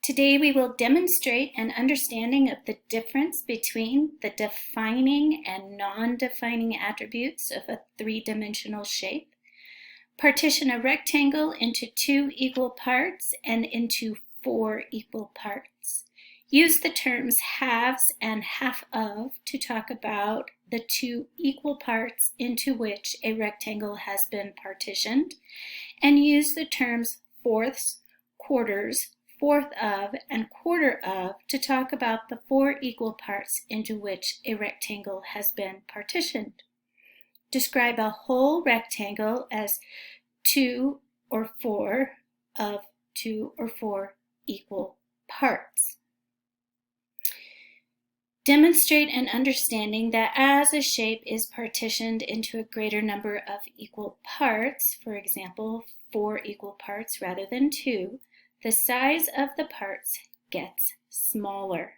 Today we will demonstrate an understanding of the difference between the defining and non-defining attributes of a three-dimensional shape, partition a rectangle into 2 equal parts and into 4 equal parts. Use the terms halves and half of to talk about the 2 equal parts into which a rectangle has been partitioned, and use the terms fourths, quarters, fourth of, and quarter of to talk about the 4 equal parts into which a rectangle has been partitioned. Describe a whole rectangle as 2 or 4 of 2 or 4 equal parts. Demonstrate an understanding that as a shape is partitioned into a greater number of equal parts, for example, 4 equal parts rather than 2, the size of the parts gets smaller.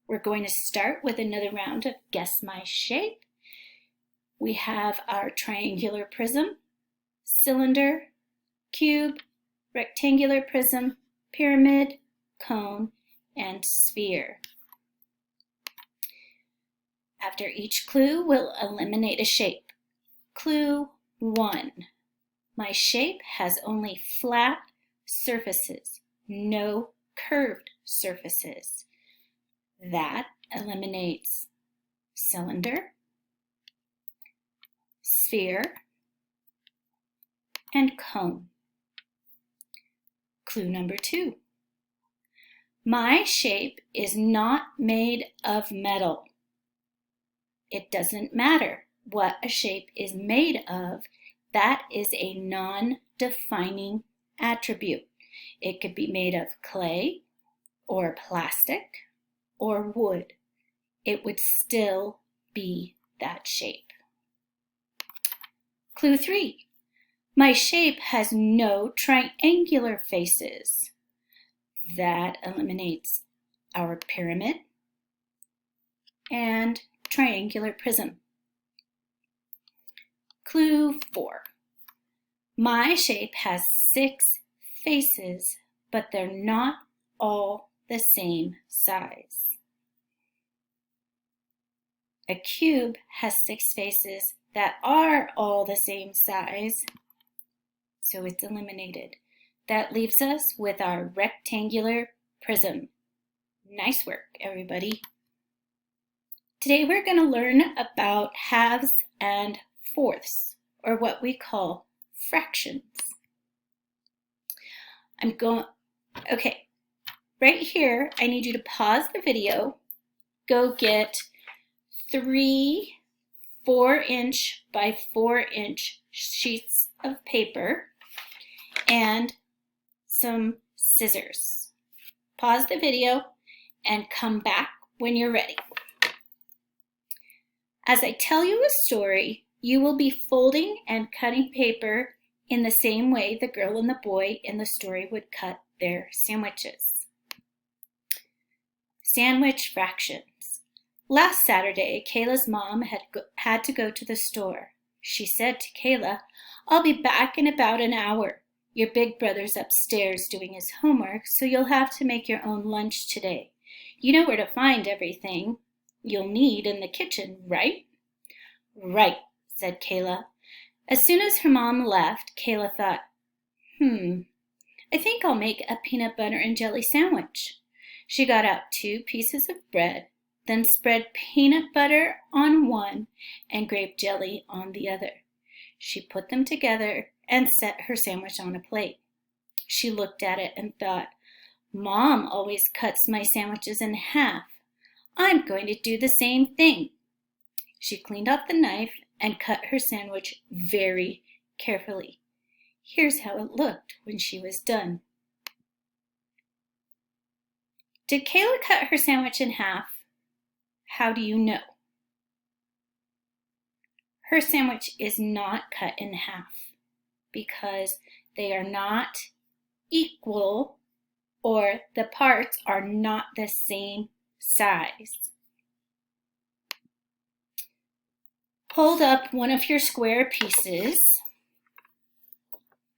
We're going to start with another round of Guess My Shape. We have our triangular prism, cylinder, cube, rectangular prism, pyramid, cone, and sphere. After each clue, we'll eliminate a shape. Clue 1. My shape has only flat surfaces, no curved surfaces. That eliminates cylinder, sphere, and cone. Clue number 2. My shape is not made of metal. It doesn't matter what a shape is made of. That is a non-defining attribute. It could be made of clay or plastic or wood. It would still be that shape. Clue 3. My shape has no triangular faces. That eliminates our pyramid and triangular prism. Clue 4. My shape has 6 faces, but they're not all the same size. A cube has 6 faces that are all the same size, so it's eliminated. That leaves us with our rectangular prism. Nice work, everybody. Today we're going to learn about halves and fourths, or what we call fractions. Okay, right here, I need you to pause the video, go get 3 4-inch by 4-inch sheets of paper and some scissors. Pause the video and come back when you're ready. As I tell you a story, you will be folding and cutting paper in the same way the girl and the boy in the story would cut their sandwiches. Sandwich fractions. Last Saturday, Kayla's mom had to go to the store. She said to Kayla, "I'll be back in about an hour. Your big brother's upstairs doing his homework, so you'll have to make your own lunch today. You know where to find everything you'll need in the kitchen, right?" "Right," said Kayla. As soon as her mom left, Kayla thought, I think I'll make a peanut butter and jelly sandwich. She got out 2 pieces of bread, then spread peanut butter on one and grape jelly on the other. She put them together and set her sandwich on a plate. She looked at it and thought, Mom always cuts my sandwiches in half. I'm going to do the same thing. She cleaned off the knife and cut her sandwich very carefully. Here's how it looked when she was done. Did Kayla cut her sandwich in half? How do you know? Her sandwich is not cut in half because they are not equal, or the parts are not the same size. Hold up one of your square pieces.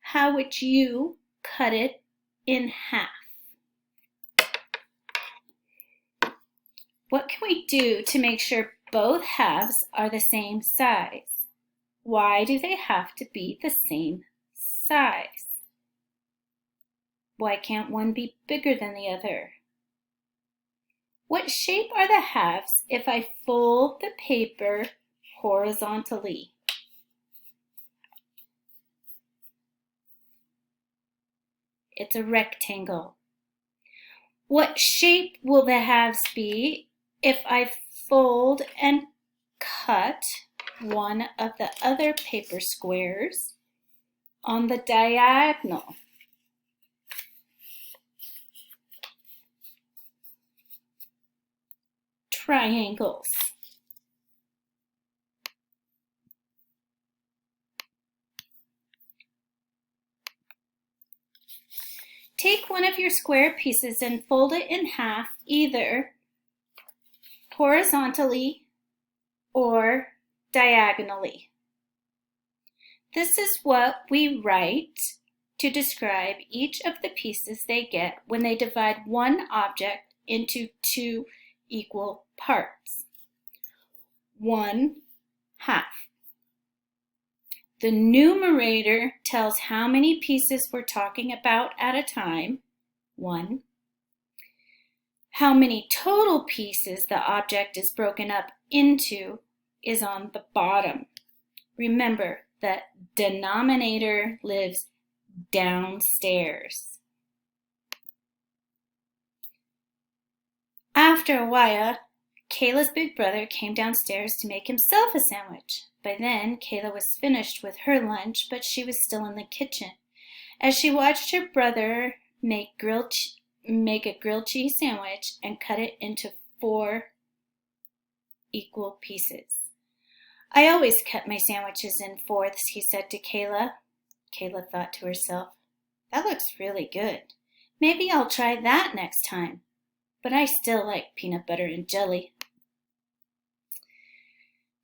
How would you cut it in half? What can we do to make sure both halves are the same size? Why do they have to be the same size? Why can't one be bigger than the other? What shape are the halves if I fold the paper horizontally? It's a rectangle. What shape will the halves be if I fold and cut one of the other paper squares on the diagonal? Triangles. Take one of your square pieces and fold it in half, either horizontally or diagonally. This is what we write to describe each of the pieces they get when they divide one object into two equal parts. 1/2. The numerator tells how many pieces we're talking about at a time, 1. How many total pieces the object is broken up into is on the bottom. Remember, the denominator lives downstairs. After a while, Kayla's big brother came downstairs to make himself a sandwich. By then, Kayla was finished with her lunch, but she was still in the kitchen. As she watched her brother make a grilled cheese sandwich and cut it into 4 equal pieces. I always cut my sandwiches in fourths, he said to Kayla. Kayla thought to herself, that looks really good. Maybe I'll try that next time. But I still like peanut butter and jelly.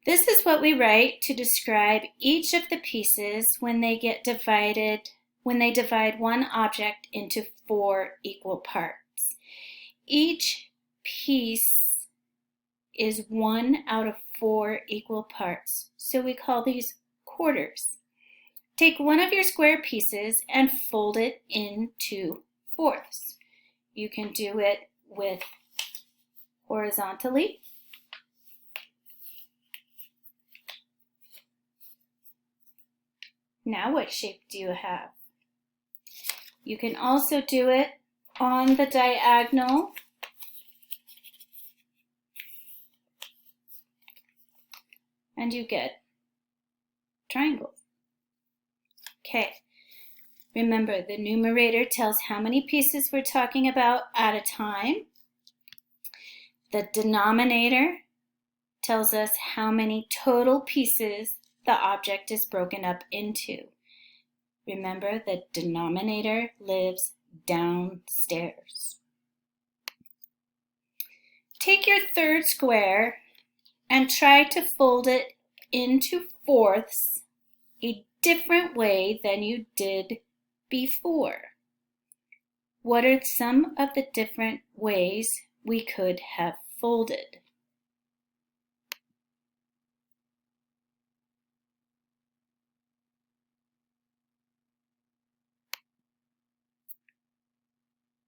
This is what we write to describe each of the pieces when they divide one object into 4 equal parts. Each piece is 1 out of 4 equal parts, so we call these quarters. Take one of your square pieces and fold it into fourths. You can do it with horizontally, now what shape do you have? You can also do it on the diagonal, and you get triangles. Okay, remember the numerator tells how many pieces we're talking about at a time. The denominator tells us how many total pieces the object is broken up into. Remember, the denominator lives downstairs. Take your third square and try to fold it into fourths a different way than you did before. What are some of the different ways we could have folded?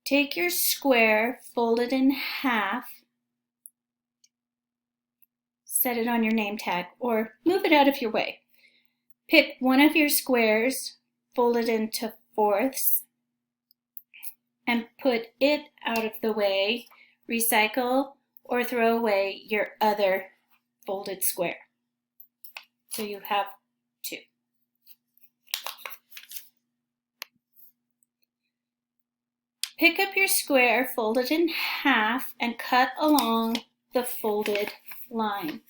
Take your square, fold it in half, set it on your name tag, or move it out of your way. Pick one of your squares, fold it into fourths, and put it out of the way. Recycle or throw away your other folded square. So you have 2. Pick up your square, fold it in half, and cut along the folded line.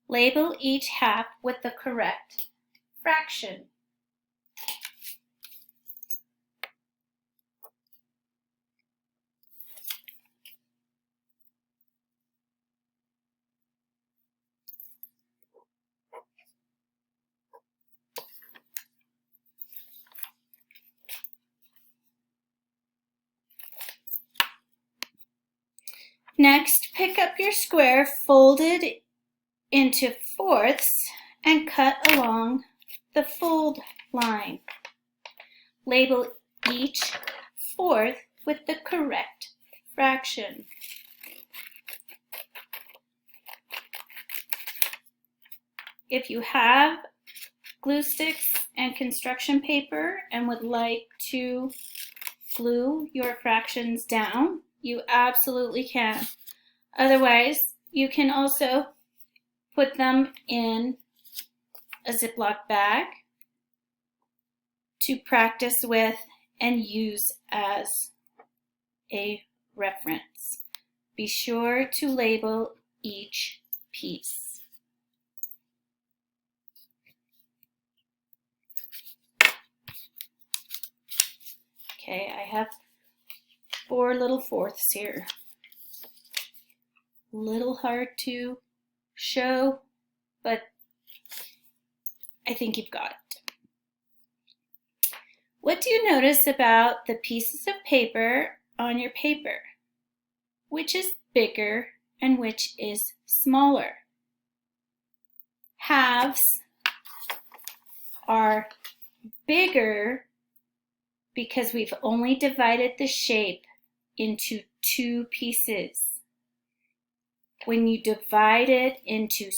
Label each half with the correct fraction. Next, pick up your square, fold it into fourths, and cut along the fold line. Label each fourth with the correct fraction. If you have glue sticks and construction paper and would like to glue your fractions down, you absolutely can. Otherwise, you can also put them in a Ziploc bag to practice with and use as a reference. Be sure to label each piece. Okay, I have 4 little fourths here. Little hard to show, but I think you've got it. What do you notice about the pieces of paper on your paper? Which is bigger and which is smaller? Halves are bigger because we've only divided the shape into 2 pieces. When you divide it into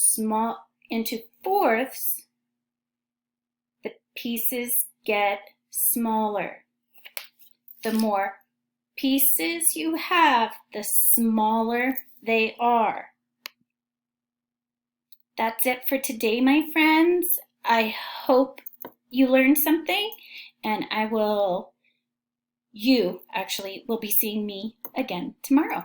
fourths, the pieces get smaller. The more pieces you have, the smaller they are. That's it for today, my friends. I hope you learned something, and you actually will be seeing me again tomorrow.